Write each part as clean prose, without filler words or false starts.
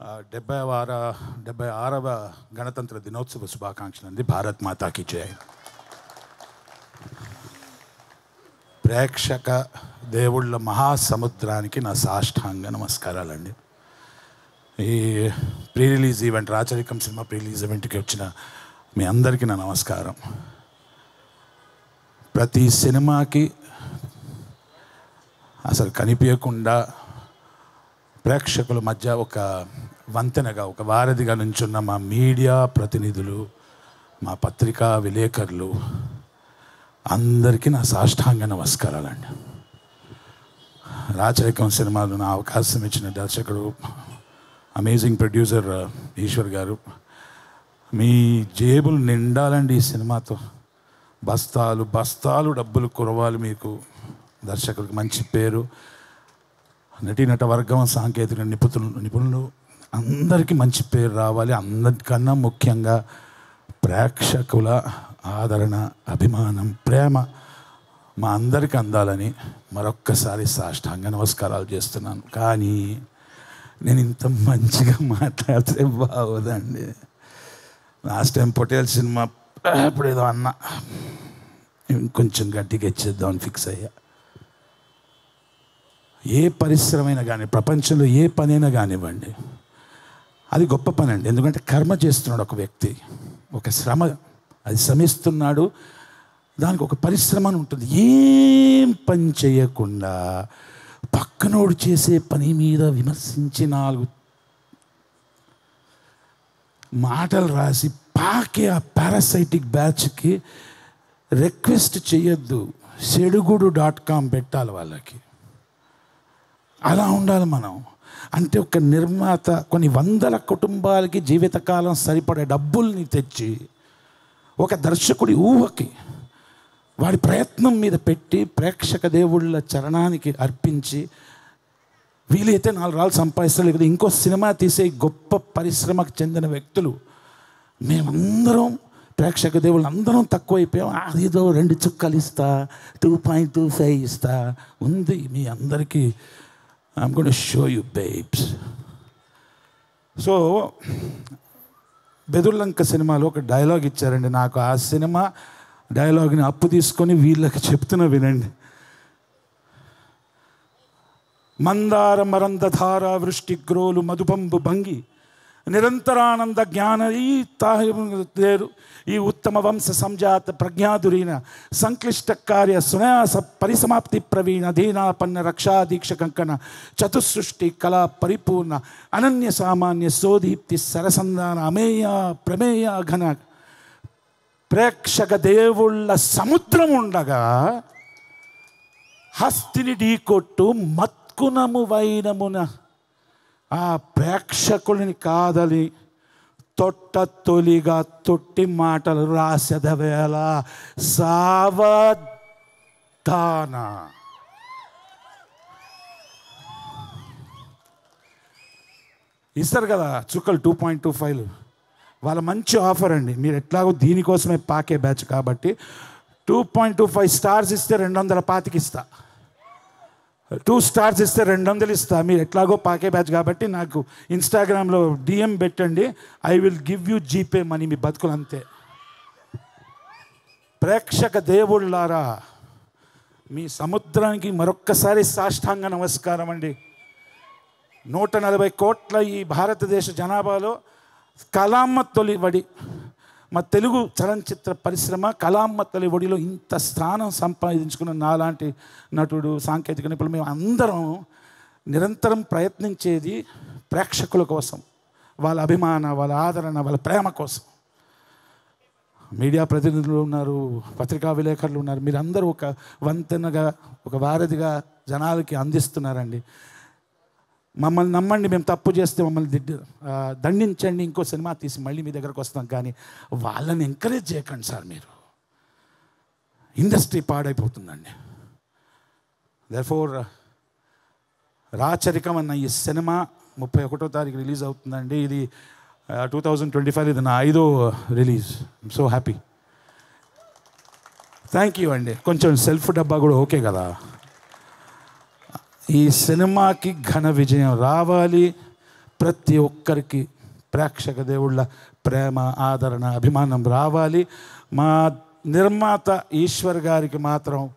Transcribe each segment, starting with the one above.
76వ గణతంత్ర దినోత్సవ శుభాకాంక్షలు అండి. భారత్ మాతాకి జై. ప్రేక్షక దేవుళ్ళ మహాసముద్రానికి నా సాష్టాంగ నమస్కారాలండి. ఈ ప్రీ రిలీజ్ ఈవెంట్, రాచరికం సినిమా ప్రీ రిలీజ్ ఈవెంట్కి వచ్చిన మీ అందరికీ నా నమస్కారం. ప్రతి సినిమాకి అసలు కనిపించకుండా ప్రేక్షకుల మధ్య ఒక వంతెనగా, ఒక వారధిగా నుంచున్న మా మీడియా ప్రతినిధులు, మా పత్రికా విలేకరులు అందరికీ నా సాష్టాంగ నమస్కారాలండి. రాచరికం సినిమాలో నా అవకాశం ఇచ్చిన దర్శకుడు, అమేజింగ్ ప్రొడ్యూసర్ ఈశ్వర్ గారు, మీ జేబులు నిండాలండి ఈ సినిమాతో. బస్తాలు బస్తాలు డబ్బులు కురవాలి మీకు. దర్శకులకు మంచి పేరు, నటీనట వర్గం, సాంకేతిక నిపుణులు అందరికీ మంచి పేరు రావాలి. అందరికన్నా ముఖ్యంగా ప్రేక్షకుల ఆదరణ, అభిమానం, ప్రేమ మా అందరికీ అందాలని మరొక్కసారి సాష్టాంగ నమస్కారాలు చేస్తున్నాను. కానీ నేను ఇంత మంచిగా మాట్లాడితే బాగోదండి. లాస్ట్ టైం పొటేల్ సినిమా ఇప్పుడు ఏదో అన్నా, ఇంకొంచెం గట్టిగా ఇచ్చేద్దామని ఫిక్స్ అయ్యా. ఏ పరిశ్రమైనా కానీ, ప్రపంచంలో ఏ పనైనా కానివ్వండి, అది గొప్ప పని అండి. ఎందుకంటే కర్మ చేస్తున్నాడు ఒక వ్యక్తి, ఒక శ్రమ, అది శ్రమిస్తున్నాడు, దానికి ఒక పరిశ్రమ అని ఉంటుంది. ఏం పని చేయకుండా పక్కనోడు చేసే పని మీద విమర్శించి 4 మాటలు రాసి పాకే ఆ పారాసైటిక్ బ్యాచ్కి రిక్వెస్ట్ చేయొద్దు. సెడుగుడు.com పెట్టాలి వాళ్ళకి. అలా ఉండాలి మనం. అంటే ఒక నిర్మాత కొన్ని వందల కుటుంబాలకి జీవితకాలం సరిపడే డబ్బుల్ని తెచ్చి, ఒక దర్శకుడి ఊహకి, వాడి ప్రయత్నం మీద పెట్టి, ప్రేక్షక దేవుళ్ళ చరణానికి అర్పించి, వీలైతే 4 రాళ్ళు సంపాదిస్తారు, లేదా ఇంకో సినిమా తీసే గొప్ప పరిశ్రమకు చెందిన వ్యక్తులు. మేమందరం ప్రేక్షక దేవుళ్ళు అందరం తక్కువైపోయాం. అదేదో 2 చుక్కలు ఇస్తా, 2.25 ఇస్తా ఉంది. మీ అందరికీ I'm going to show you babes. So Bedurulanka సినిమాలో ఒక డైలాగ్ ఇచ్చారండి నాకు. ఆ సినిమా డైలాగ్ని అప్పు తీసుకొని వీళ్ళకి చెప్తున్నా వినండి. మందార మరందధార వృష్టి గ్రోలు మధుపంబు భంగి నిరంతరానంద జ్ఞాన ఈ ఉత్తమ వంశ సంజాత ప్రజ్ఞాదురీన సంక్లిష్ట కార్య సునాయాస పరిసమాప్తి ప్రవీణ ధీనాపన్న రక్షాదీక్ష కంకణ చతుసృష్టి కళా పరిపూర్ణ అనన్య సామాన్య సోదీప్తి సరసంధాన అమేయ ప్రమేయ ఘన ప్రేక్షక దేవుళ్ళ సముద్రం ఉండగా హస్తిని ఢీకొట్టు మత్కునము వైనమున ఆ ప్రేక్షకులని కాదని తొలిగా తొట్టి మాటలు రాసెదవేళ సావధాన. ఇస్తారు కదా చుక్కలు 2.25. వాళ్ళ మంచి ఆఫర్ అండి. మీరు ఎట్లాగో దీనికోసమే పాకే బ్యాచ్ కాబట్టి 2.25 స్టార్స్ ఇస్తే 225 ఇస్తా, 2 స్టార్స్ ఇస్తే 200 ఇస్తా. మీరు ఎట్లాగో పాకే బ్యాచ్ కాబట్టి నాకు ఇన్స్టాగ్రామ్లో DM పెట్టండి. I will give you GPay money. మీ బతుకులు అంతే. ప్రేక్షక దేవుళ్ళారా, మీ సముద్రానికి మరొక్కసారి సాష్టాంగ నమస్కారం అండి. 140 కోట్ల ఈ భారతదేశ జనాభాలో కళామ్మ తొలివడి, మా తెలుగు చలనచిత్ర పరిశ్రమ కళామ్మ తొలి ఒడిలో ఇంత స్థానం సంపాదించుకున్న నాలాంటి నటుడు, సాంకేతిక నిపుణులు, మేము అందరం నిరంతరం ప్రయత్నించేది ప్రేక్షకుల కోసం, వాళ్ళ అభిమాన, వాళ్ళ ఆదరణ, వాళ్ళ ప్రేమ కోసం. మీడియా ప్రతినిధులు ఉన్నారు, పత్రికా విలేకరులు ఉన్నారు. మీరందరూ ఒక వంతెనగా, ఒక వారధిగా జనాలకి అందిస్తున్నారండి. మమ్మల్ని నమ్మండి. మేము తప్పు చేస్తే మమ్మల్ని దండించండి, ఇంకో సినిమా తీసి మళ్ళీ మీ దగ్గరకు వస్తాం. కానీ వాళ్ళని ఎంకరేజ్ చేయకండి సార్. మీరు ఇండస్ట్రీ పాడైపోతుందండి. దేర్ఫోర్ రాచరికం అన్న ఈ సినిమా 31వ తారీఖు రిలీజ్ అవుతుందండి. ఇది 2025. ఇది నా 5వ release. I'm so happy. Thank you అండి. కొంచెం సెల్ఫ్ డబ్బా కూడా ఓకే కదా. ఈ సినిమాకి ఘన విజయం రావాలి. ప్రతి ఒక్కరికి ప్రేక్షక దేవుళ్ళ ప్రేమ, ఆదరణ, అభిమానం రావాలి. మా నిర్మాత ఈశ్వర్ గారికి మాత్రం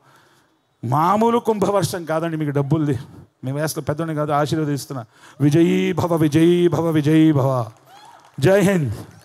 మామూలు కుంభవర్షం కాదండి, మీకు డబ్బుల్ది. మేము వేసుకున్న పెద్దోని కాదు, ఆశీర్వదిస్తున్నా. విజయీ భవ, విజయీ భవ, విజయీ భవ. జై హింద్.